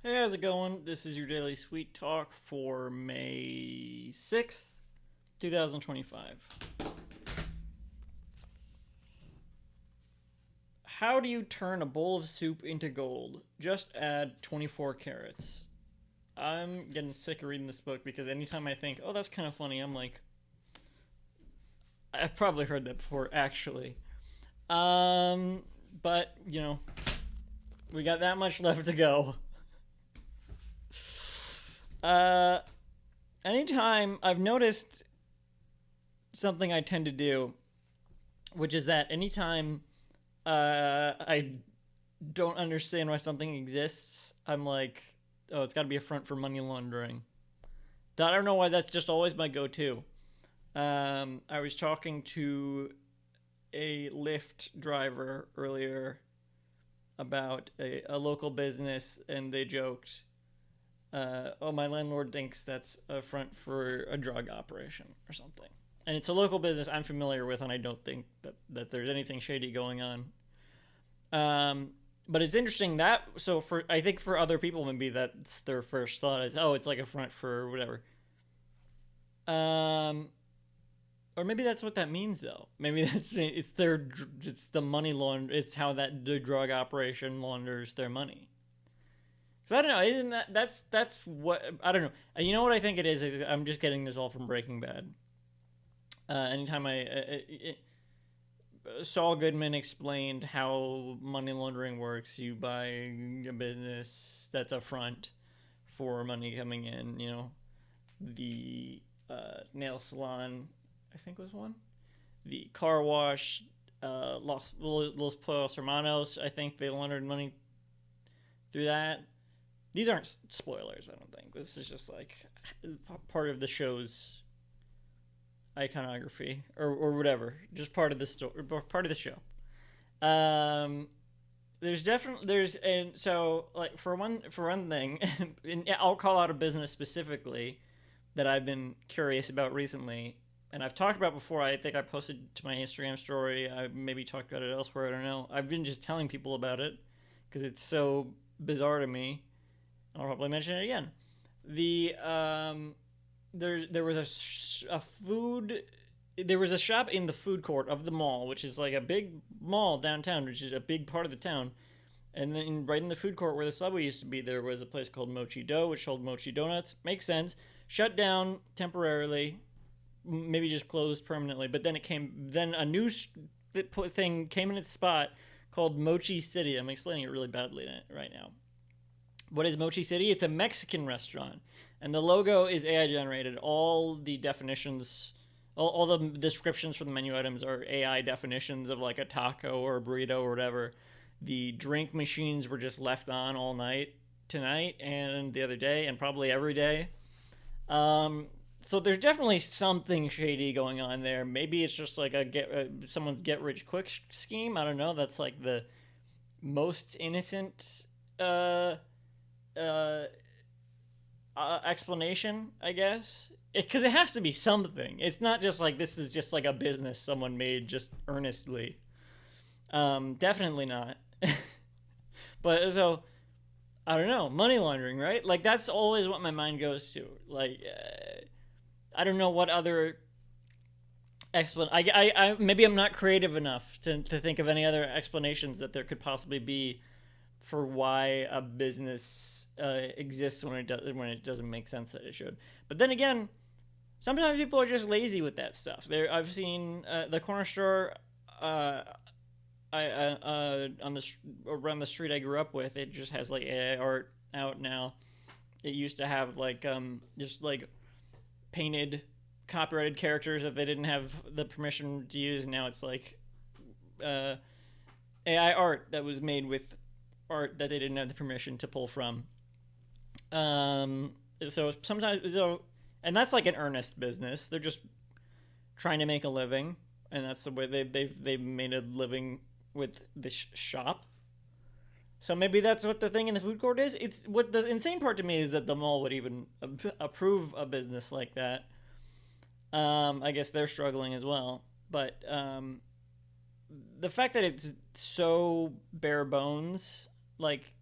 Hey, how's it going? This is your daily sweet talk for May 6th, 2025. How do you turn a bowl of soup into gold? Just add 24 carats. I'm getting sick of reading this book because anytime I think, oh, that's kind of funny, I'm like, I've probably heard that before, actually. Um, but, we got that much left to go. Uh, Anytime I've noticed something I tend to do, which is that anytime I don't understand why something exists, I'm like, oh, it's got to be a front for money laundering. I don't know why that's just always my go-to. I was talking to a Lyft driver earlier about a local business, and they joked, "Oh, my landlord thinks that's a front for a drug operation or something." And it's a local business I'm familiar with, and I don't think that there's anything shady going on. Um, but it's interesting that for I think for other people maybe that's their first thought is, oh, it's like a front for whatever. Um, or maybe that's what that means though. Maybe it's the money launder. It's how that the drug operation launders their money. Because I don't know, isn't that's what I don't know. You know what I think it is? I'm just getting this all from Breaking Bad. Anytime Saul Goodman explained how money laundering works. You buy a business that's a front for money coming in. The nail salon, I think was one. The car wash, Los Pollos Hermanos. I think they laundered money through that. These aren't spoilers. I don't think this is just like part of the show's iconography or whatever. Just part of the story, part of the show. Um, there's and so like for one thing, and I'll call out a business specifically that I've been curious about recently, and I've talked about before. I think I posted to my Instagram story. I maybe talked about it elsewhere. I don't know. I've been just telling people about it because it's so bizarre to me. I'll probably mention it again. The there was a food there was a shop in the food court of the mall, which is like a big mall downtown, which is a big part of the town. And then right in the food court where the subway used to be, there was a place called Mochi Dough, which sold mochi donuts. Makes sense. Shut down temporarily, maybe just closed permanently. But then a new thing came in its spot called Mochi City. I'm explaining it really badly right now. What is Mochi City? It's a Mexican restaurant, and the logo is AI generated. All the definitions, all the descriptions for the menu items are AI definitions of like a taco or a burrito or whatever. The drink machines were just left on all night tonight and the other day, and probably every day. So there's definitely something shady going on there. Maybe it's just like someone's get rich quick scheme. I don't know. That's like the most innocent uh, uh, explanation, I guess. Because it has to be something. It's not just like this is just like a business someone made just earnestly. Definitely not. But so I don't know, money laundering, right? Like that's always what my mind goes to. Like I don't know what other maybe I'm not creative enough to think of any other explanations that there could possibly be for why a business exists when it doesn't make sense that it should. But then again, sometimes people are just lazy with that stuff. I've seen the corner store on the around the street I grew up with. It just has like AI art out now. It used to have like just like painted copyrighted characters that they didn't have the permission to use. Now it's like uh, AI art that was made with art that they didn't have the permission to pull from. Um, so sometimes and that's like an earnest business. They're just trying to make a living, and that's the way they've made a living with this shop. So maybe that's what the thing in the food court is. It's what the insane part to me is that the mall would even approve a business like that. I guess they're struggling as well, but the fact that it's so bare bones, like